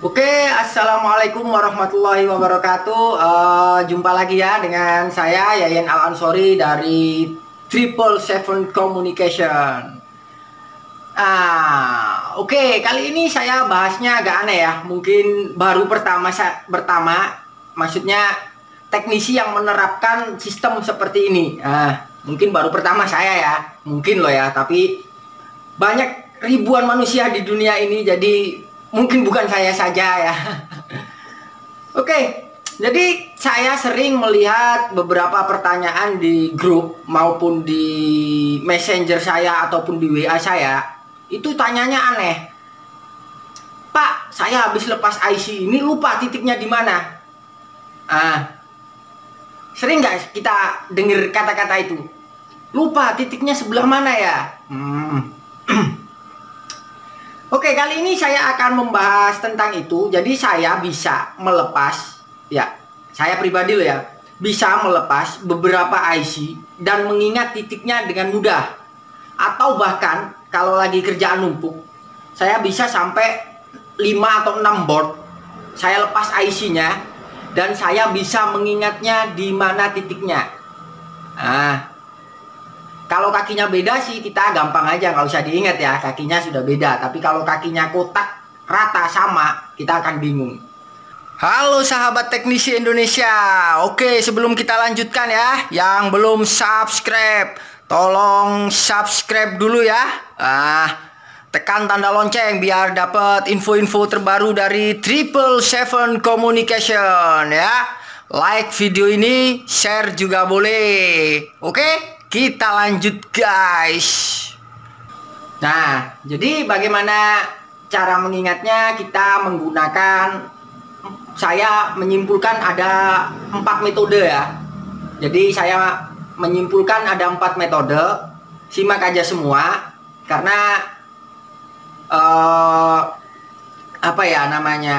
Assalamualaikum warahmatullahi wabarakatuh. Jumpa lagi ya dengan saya Yayan Al Ansori dari Triple Seven Communication. Kali ini saya bahasnya agak aneh ya. Mungkin baru pertama, maksudnya teknisi yang menerapkan sistem seperti ini. Mungkin baru pertama saya ya, mungkin loh ya. Tapi banyak ribuan manusia di dunia ini, jadi mungkin bukan saya saja ya. Jadi saya sering melihat beberapa pertanyaan di grup maupun di messenger saya ataupun di WA saya. Itu tanyanya aneh. Pak, saya habis lepas IC ini lupa titiknya di mana. Sering nggak kita dengar kata-kata itu? Lupa titiknya sebelah mana ya? Kali ini saya akan membahas tentang itu. Jadi saya bisa melepas, ya, saya pribadi loh ya, bisa melepas beberapa IC dan mengingat titiknya dengan mudah. Atau bahkan kalau lagi kerjaan numpuk, saya bisa sampai 5 atau 6 board. Saya lepas IC-nya dan saya bisa mengingatnya di mana titiknya. Kalau kakinya beda sih kita gampang aja, nggak usah diingat ya, kakinya sudah beda. Tapi kalau kakinya kotak, rata, sama, kita akan bingung. Halo sahabat teknisi Indonesia. Sebelum kita lanjutkan ya, yang belum subscribe, tolong subscribe dulu ya. Tekan tanda lonceng biar dapat info-info terbaru dari Triple Seven Communication ya. Like video ini, share juga boleh. Kita lanjut guys. Jadi bagaimana cara mengingatnya? Kita menggunakan, saya menyimpulkan ada 4 metode ya. Jadi saya menyimpulkan ada 4 metode. Simak aja semua karena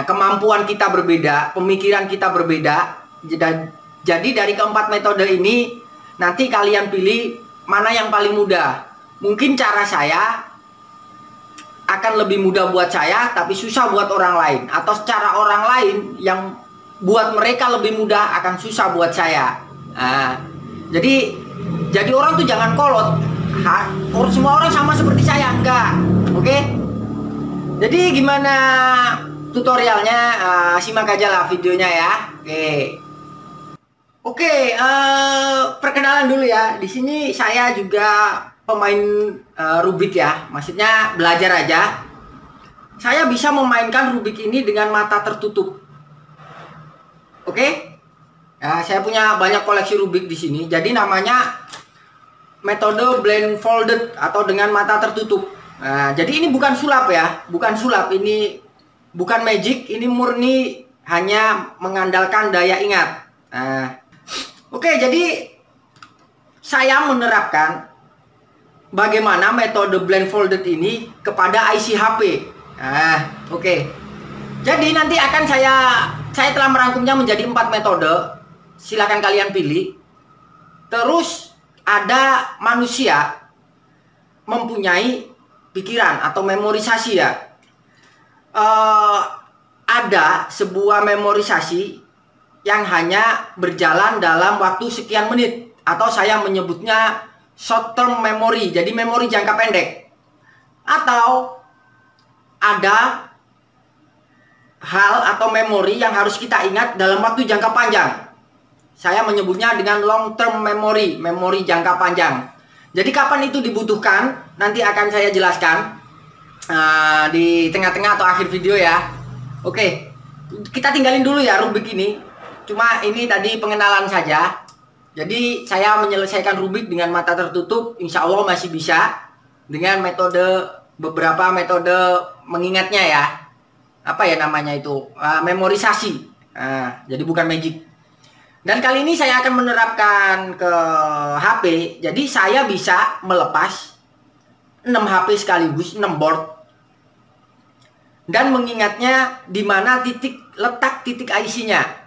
kemampuan kita berbeda, pemikiran kita berbeda. Jadi dari keempat metode ini nanti kalian pilih mana yang paling mudah. Mungkin cara saya akan lebih mudah buat saya, tapi susah buat orang lain. Atau cara orang lain yang buat mereka lebih mudah akan susah buat saya. Jadi orang tuh jangan kolot. Semua orang sama seperti saya, enggak. Jadi gimana tutorialnya? Simak aja lah videonya ya. Perkenalan dulu ya. Di sini saya juga pemain Rubik ya. Maksudnya belajar aja. Saya bisa memainkan Rubik ini dengan mata tertutup. Saya punya banyak koleksi Rubik di sini. Jadi namanya metode blindfolded atau dengan mata tertutup. Jadi ini bukan sulap ya, bukan sulap. Ini bukan magic. Ini murni hanya mengandalkan daya ingat. Jadi saya menerapkan bagaimana metode blindfolded ini kepada IC HP. Jadi nanti akan saya telah merangkumnya menjadi 4 metode. Silakan kalian pilih. Terus ada manusia mempunyai pikiran atau memorisasi ya. Ada sebuah memorisasi yang hanya berjalan dalam waktu sekian menit, atau saya menyebutnya short term memory, jadi memori jangka pendek. Atau ada hal atau memori yang harus kita ingat dalam waktu jangka panjang, saya menyebutnya dengan long term memory, memori jangka panjang. Jadi kapan itu dibutuhkan nanti akan saya jelaskan di tengah-tengah atau akhir video ya. Kita tinggalin dulu ya Rubik ini. Cuma ini tadi pengenalan saja. Jadi saya menyelesaikan Rubik dengan mata tertutup, insya Allah masih bisa dengan beberapa metode mengingatnya ya. Apa ya namanya itu? Memorisasi. Jadi bukan magic. Dan kali ini saya akan menerapkan ke HP. Jadi saya bisa melepas 6 HP sekaligus, 6 board. Dan mengingatnya di mana letak titik IC-nya.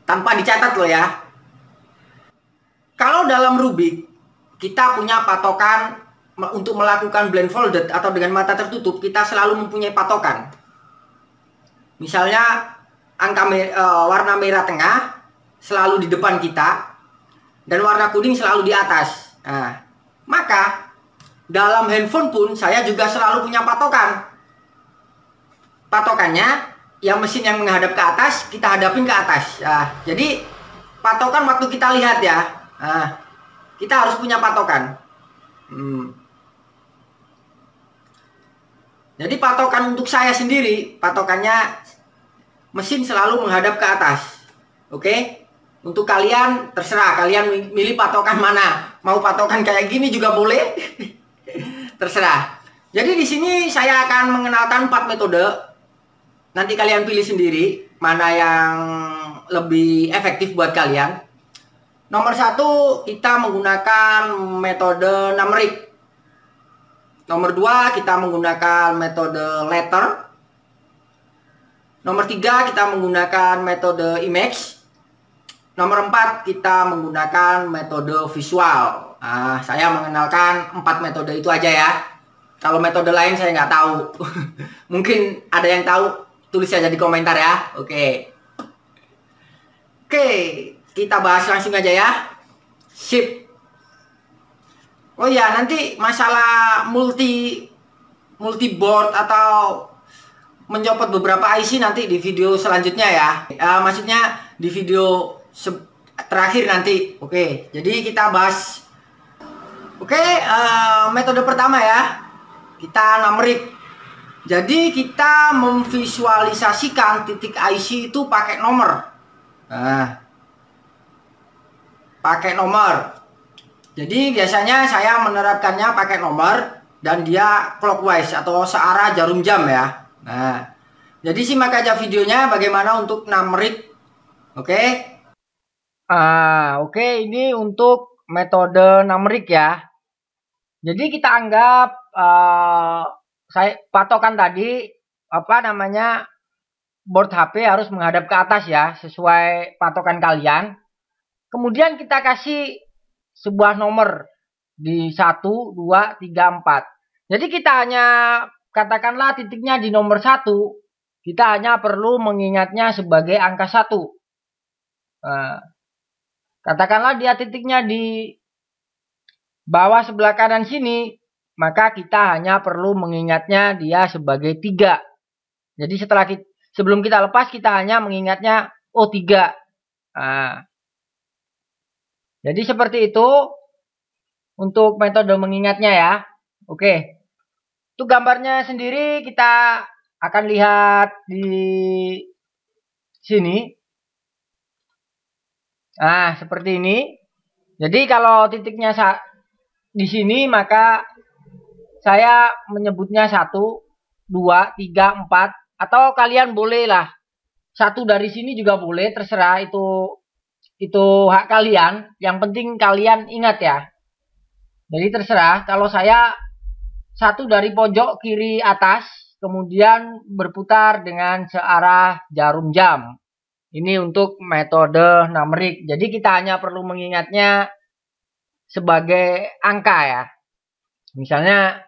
Tanpa dicatat loh ya. Kalau dalam Rubik kita punya patokan untuk melakukan blindfolded atau dengan mata tertutup, kita selalu mempunyai patokan. Misalnya warna merah tengah selalu di depan kita dan warna kuning selalu di atas. Nah, maka dalam handphone pun saya juga selalu punya patokan. Patokannya yang mesin yang menghadap ke atas kita hadapin ke atas. Nah, jadi patokan waktu kita lihat ya. Nah, kita harus punya patokan. Jadi patokan untuk saya sendiri, patokannya mesin selalu menghadap ke atas. Oke? Untuk kalian terserah, kalian milih patokan mana. Mau patokan kayak gini juga boleh. Terserah. Jadi di sini saya akan mengenalkan 4 metode. Nanti kalian pilih sendiri mana yang lebih efektif buat kalian. Nomor 1, kita menggunakan metode numeric. Nomor 2, kita menggunakan metode letter. Nomor 3, kita menggunakan metode image. Nomor 4, kita menggunakan metode visual. Nah, saya mengenalkan 4 metode itu aja ya. Kalau metode lain saya nggak tahu. Mungkin ada yang tahu, tulis aja di komentar ya. Oke, kita bahas langsung aja ya. Sip. Oh ya, nanti masalah multi board atau mencopot beberapa IC nanti di video selanjutnya ya. Maksudnya di video terakhir nanti. Oke, jadi kita bahas. Metode pertama ya, kita numeric. Jadi kita memvisualisasikan titik IC itu pakai nomor. Nah, pakai nomor. Jadi biasanya saya menerapkannya pakai nomor dan dia clockwise atau searah jarum jam ya. Nah, jadi simak aja videonya bagaimana untuk numeric. Oke, ini untuk metode numeric ya. Jadi kita anggap saya patokan tadi board HP harus menghadap ke atas ya, sesuai patokan kalian. Kemudian kita kasih sebuah nomor di 1, 2, 3, 4. Jadi kita hanya katakanlah titiknya di nomor 1, kita hanya perlu mengingatnya sebagai angka 1. Katakanlah dia titiknya di bawah sebelah kanan sini, maka kita hanya perlu mengingatnya dia sebagai 3. Jadi sebelum kita lepas kita hanya mengingatnya 3. Jadi seperti itu untuk metode mengingatnya ya. Oke. Untuk gambarnya sendiri kita akan lihat di sini. Nah, seperti ini. Jadi kalau titiknya di sini maka saya menyebutnya 1, 2, 3, 4 atau kalian bolehlah 1 dari sini juga boleh, terserah itu hak kalian, yang penting kalian ingat ya. Jadi terserah, kalau saya 1 dari pojok kiri atas, kemudian berputar dengan searah jarum jam. Ini untuk metode numeric. Jadi kita hanya perlu mengingatnya sebagai angka ya. Misalnya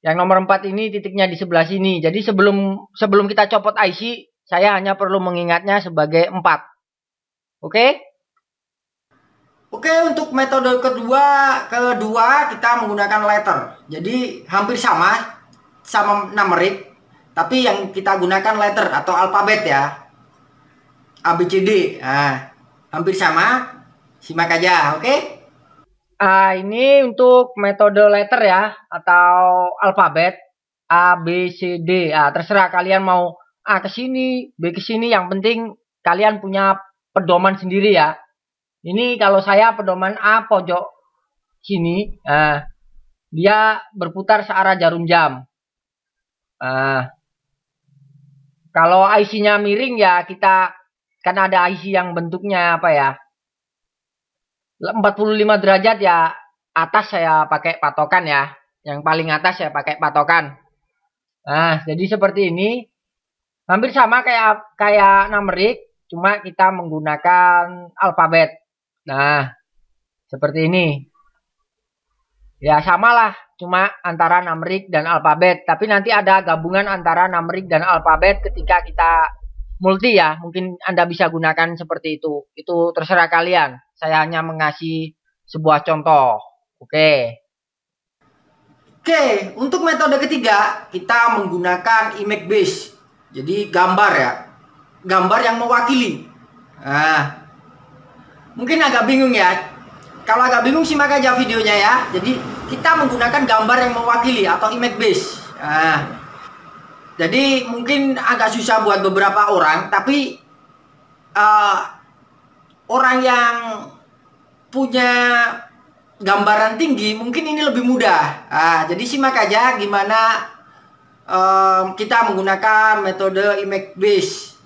yang nomor 4 ini titiknya di sebelah sini. Jadi sebelum kita copot IC, saya hanya perlu mengingatnya sebagai 4. Oke? Oke, untuk metode kedua kita menggunakan letter. Jadi hampir sama numeric, tapi yang kita gunakan letter atau alfabet ya. ABCD. Nah, hampir sama. Simak aja, oke? Ini untuk metode letter ya atau alfabet ABCD. Terserah kalian mau A ke sini, B ke sini, yang penting kalian punya pedoman sendiri ya. Ini kalau saya pedoman A pojok sini, dia berputar searah jarum jam. Kalau IC-nya miring ya kan ada IC yang bentuknya 45 derajat ya, atas saya pakai patokan ya. Yang paling atas saya pakai patokan. Nah, jadi seperti ini. Hampir sama kayak numeric, cuma kita menggunakan alfabet. Nah, seperti ini. Ya, samalah, cuma antara numeric dan alfabet. Tapi nanti ada gabungan antara numeric dan alfabet ketika kita multi ya, mungkin Anda bisa gunakan seperti itu. Itu terserah kalian. Saya hanya mengasih sebuah contoh. Oke. Oke, untuk metode ketiga kita menggunakan image base. Jadi gambar ya. Gambar yang mewakili. Nah, mungkin agak bingung ya. Kalau agak bingung simak aja videonya ya. Jadi kita menggunakan gambar yang mewakili atau image base. Nah, jadi mungkin agak susah buat beberapa orang, tapi orang yang punya gambaran tinggi mungkin ini lebih mudah. Nah, jadi simak aja gimana kita menggunakan metode image base.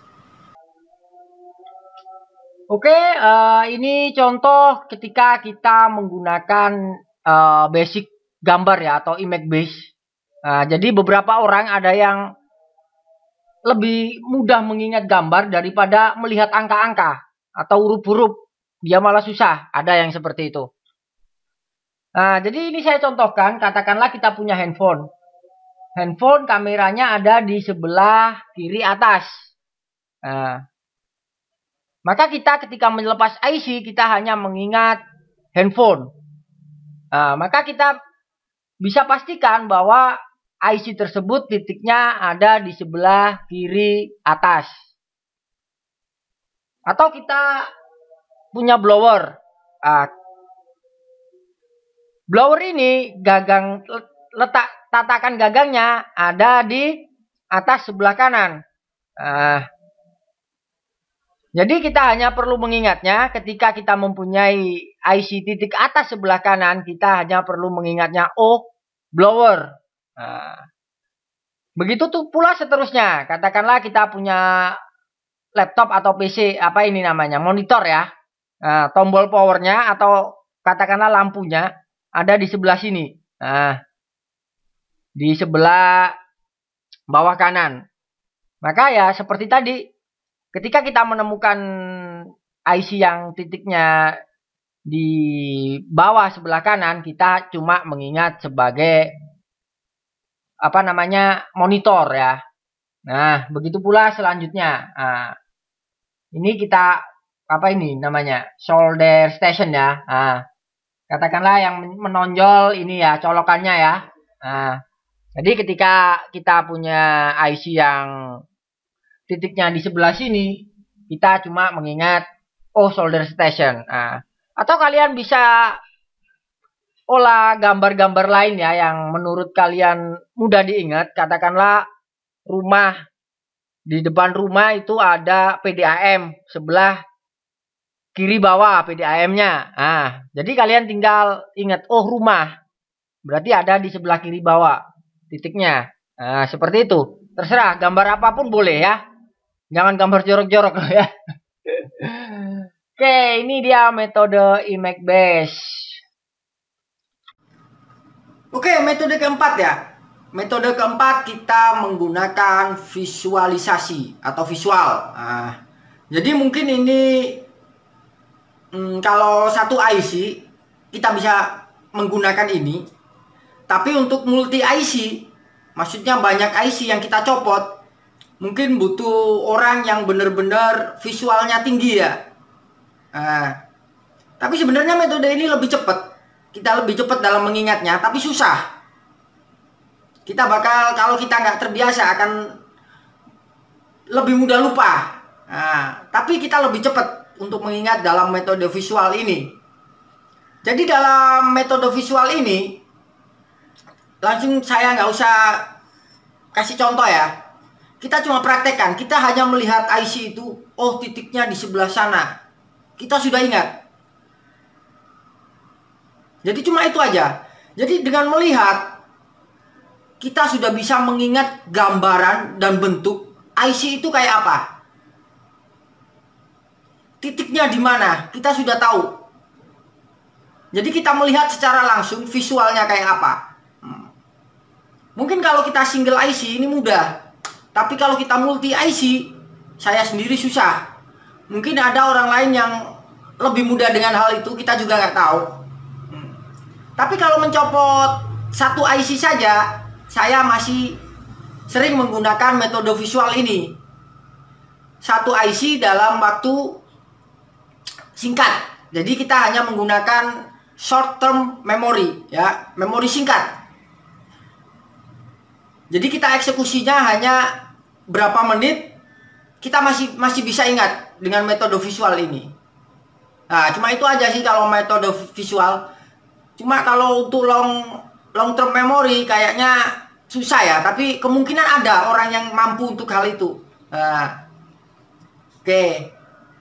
Oke, ini contoh ketika kita menggunakan basic gambar ya atau image base. Jadi beberapa orang ada yang lebih mudah mengingat gambar daripada melihat angka-angka atau huruf-huruf. Dia malah susah. Ada yang seperti itu. Nah, jadi ini saya contohkan. Katakanlah kita punya handphone. Handphone kameranya ada di sebelah kiri atas. Nah, maka kita ketika melepas IC, kita hanya mengingat handphone. Nah, maka kita bisa pastikan bahwa IC tersebut titiknya ada di sebelah kiri atas. Atau kita punya blower. Blower ini gagang letak tatakan gagangnya ada di atas sebelah kanan. Jadi kita hanya perlu mengingatnya ketika kita mempunyai IC titik atas sebelah kanan, kita hanya perlu mengingatnya blower. Begitu tuh pula seterusnya. Katakanlah kita punya laptop atau PC, apa ini namanya, monitor ya. Tombol powernya atau katakanlah lampunya ada di sebelah sini. Di sebelah bawah kanan. Maka ya seperti tadi. Ketika kita menemukan IC yang titiknya di bawah sebelah kanan, kita cuma mengingat sebagai apa namanya monitor ya. Nah, begitu pula selanjutnya. Ini kita apa ini namanya solder station ya. Katakanlah yang menonjol ini ya colokannya ya. Jadi ketika kita punya IC yang titiknya di sebelah sini, kita cuma mengingat solder station. Atau kalian bisa olah gambar-gambar lain ya yang menurut kalian mudah diingat. Katakanlah rumah, di depan rumah itu ada PDAM sebelah kiri bawah PDAM-nya. Jadi kalian tinggal ingat rumah berarti ada di sebelah kiri bawah titiknya. Seperti itu. Terserah gambar apapun boleh ya. Jangan gambar jorok-jorok ya. Oke, ini dia metode image base. Oke, metode keempat ya. Metode keempat kita menggunakan visualisasi atau visual. Jadi mungkin ini kalau satu IC kita bisa menggunakan ini. Tapi untuk multi IC, maksudnya banyak IC yang kita copot, mungkin butuh orang yang benar-benar visualnya tinggi ya. Tapi sebenarnya metode ini lebih cepat. Kita lebih cepat dalam mengingatnya, tapi susah. Kita bakal, kalau kita nggak terbiasa akan lebih mudah lupa. Tapi kita lebih cepat untuk mengingat dalam metode visual ini. Jadi dalam metode visual ini, langsung saya nggak usah kasih contoh ya. Kita cuma praktekkan, kita hanya melihat IC itu, titiknya di sebelah sana. Kita sudah ingat. Jadi cuma itu aja. Jadi dengan melihat, kita sudah bisa mengingat gambaran dan bentuk IC itu kayak apa. Titiknya di mana, kita sudah tahu. Jadi kita melihat secara langsung visualnya kayak apa. Mungkin kalau kita single IC ini mudah. Tapi kalau kita multi IC, saya sendiri susah. Mungkin ada orang lain yang lebih mudah dengan hal itu, kita juga nggak tahu. Tapi kalau mencopot satu IC saja, saya masih sering menggunakan metode visual ini. satu IC dalam waktu singkat. Jadi kita hanya menggunakan short term memory, ya, memori singkat. Jadi kita eksekusinya hanya berapa menit, kita masih bisa ingat dengan metode visual ini. Nah, cuma itu aja sih kalau metode visual. Cuma kalau untuk long term memory kayaknya susah ya, tapi kemungkinan ada orang yang mampu untuk hal itu. Nah, oke.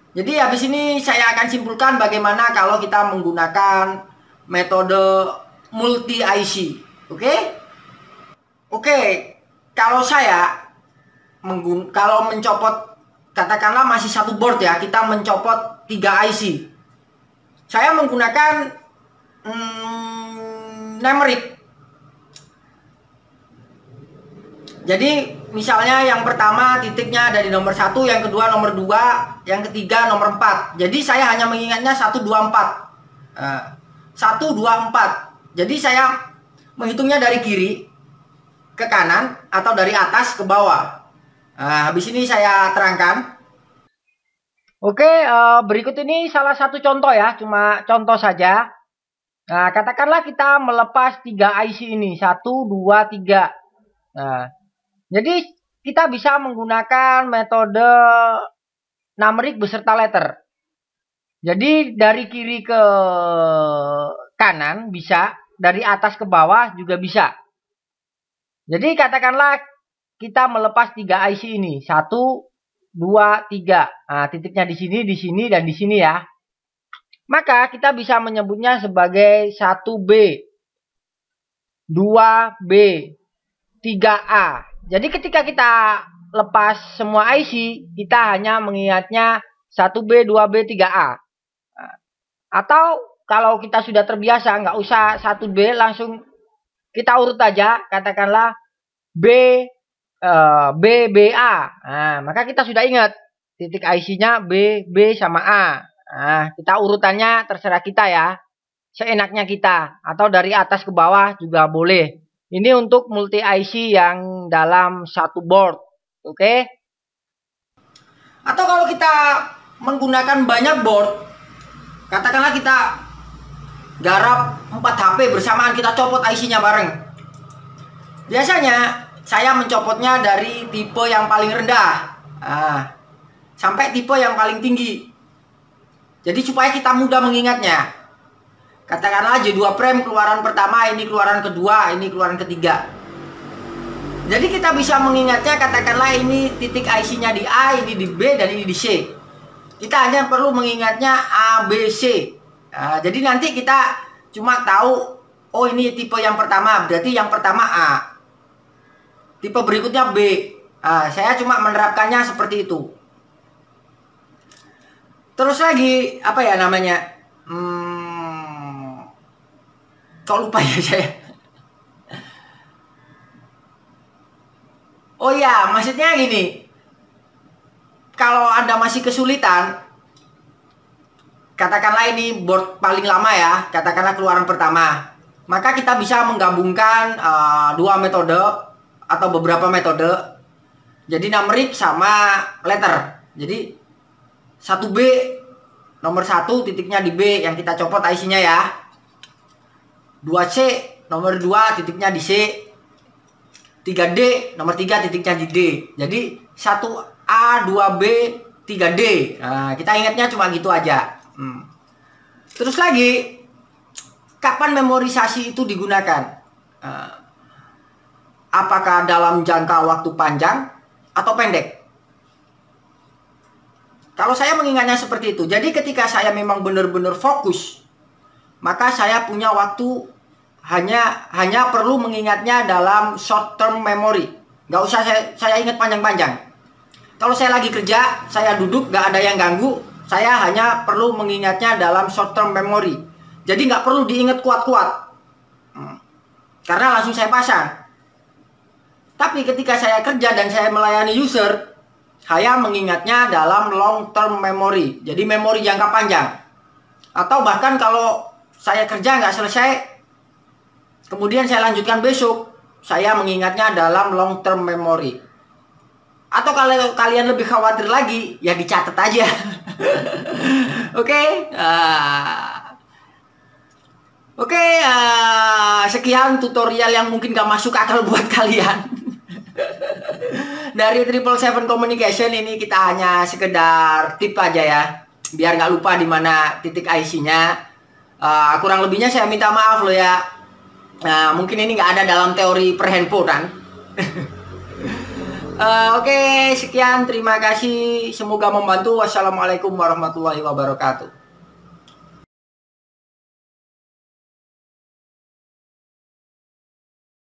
Jadi habis ini saya akan simpulkan bagaimana kalau kita menggunakan metode multi IC. Oke? Oke, kalau saya kalau mencopot, katakanlah masih satu board ya, kita mencopot 3 IC. Saya menggunakan numeric. Jadi misalnya yang pertama titiknya ada di nomor 1, yang kedua nomor 2, yang ketiga nomor 4. Jadi saya hanya mengingatnya 1, 2, 4. 1, 2, 4. Jadi saya menghitungnya dari kiri ke kanan atau dari atas ke bawah. Nah, habis ini saya terangkan. Oke, berikut ini salah satu contoh ya, cuma contoh saja. Nah, katakanlah kita melepas 3 IC ini, 1, 2, 3. Nah, jadi kita bisa menggunakan metode numeric beserta letter. Jadi dari kiri ke kanan bisa, dari atas ke bawah juga bisa. Jadi katakanlah kita melepas 3 IC ini, 1, 2, 3. Nah, titiknya di sini, dan di sini ya. Maka kita bisa menyebutnya sebagai 1B, 2B, 3A. Jadi ketika kita lepas semua IC, kita hanya mengingatnya 1B, 2B, 3A. Atau kalau kita sudah terbiasa, nggak usah 1B, langsung kita urut aja, katakanlah B, BA. Nah, maka kita sudah ingat titik IC-nya B, B sama A. Nah, kita urutannya terserah kita ya, seenaknya kita, atau dari atas ke bawah juga boleh. Ini untuk multi IC yang dalam satu board, oke? Atau kalau kita menggunakan banyak board, katakanlah kita garap 4 HP bersamaan, kita copot IC-nya bareng. Biasanya saya mencopotnya dari tipe yang paling rendah sampai tipe yang paling tinggi. Jadi supaya kita mudah mengingatnya. Katakanlah J2 prime keluaran pertama, ini keluaran kedua, ini keluaran ketiga. Jadi kita bisa mengingatnya, katakanlah ini titik IC-nya di A, ini di B, dan ini di C. Kita hanya perlu mengingatnya A, B, C. Nah, jadi nanti kita cuma tahu, oh ini tipe yang pertama, berarti yang pertama A. Tipe berikutnya B. Nah, saya cuma menerapkannya seperti itu. Terus lagi, apa ya namanya? Kok lupa ya saya? Oh ya, maksudnya gini. Kalau Anda masih kesulitan, katakanlah ini board paling lama ya, katakanlah keluaran pertama. Maka kita bisa menggabungkan 2 metode atau beberapa metode. Jadi numeric sama letter. Jadi 1B nomor 1 titiknya di B yang kita copot IC-nya ya. 2C nomor 2 titiknya di C. 3D nomor 3 titiknya di D. Jadi 1A, 2B, 3D. Nah, kita ingatnya cuma gitu aja. Terus lagi, kapan memorisasi itu digunakan? Apakah dalam jangka waktu panjang atau pendek? Kalau saya mengingatnya seperti itu. Jadi ketika saya memang benar-benar fokus, maka saya punya waktu hanya perlu mengingatnya dalam short term memory. Nggak usah saya ingat panjang-panjang. Kalau saya lagi kerja, saya duduk, nggak ada yang ganggu, saya hanya perlu mengingatnya dalam short term memory. Jadi nggak perlu diingat kuat-kuat. Karena langsung saya pasang. Tapi ketika saya kerja dan saya melayani user, saya mengingatnya dalam long term memory. Jadi memori jangka panjang. Atau bahkan kalau saya kerja nggak selesai, kemudian saya lanjutkan besok, saya mengingatnya dalam long term memory. Atau kalau kalian lebih khawatir lagi, ya dicatat aja. Oke. Sekian tutorial yang mungkin gak masuk akal buat kalian. Dari 777 Communication ini kita hanya sekedar tip aja ya, biar nggak lupa di mana titik IC-nya. Kurang lebihnya saya minta maaf loh ya. Mungkin ini nggak ada dalam teori perhandphonean. Oke, sekian, terima kasih, semoga membantu. Wassalamualaikum warahmatullahi wabarakatuh.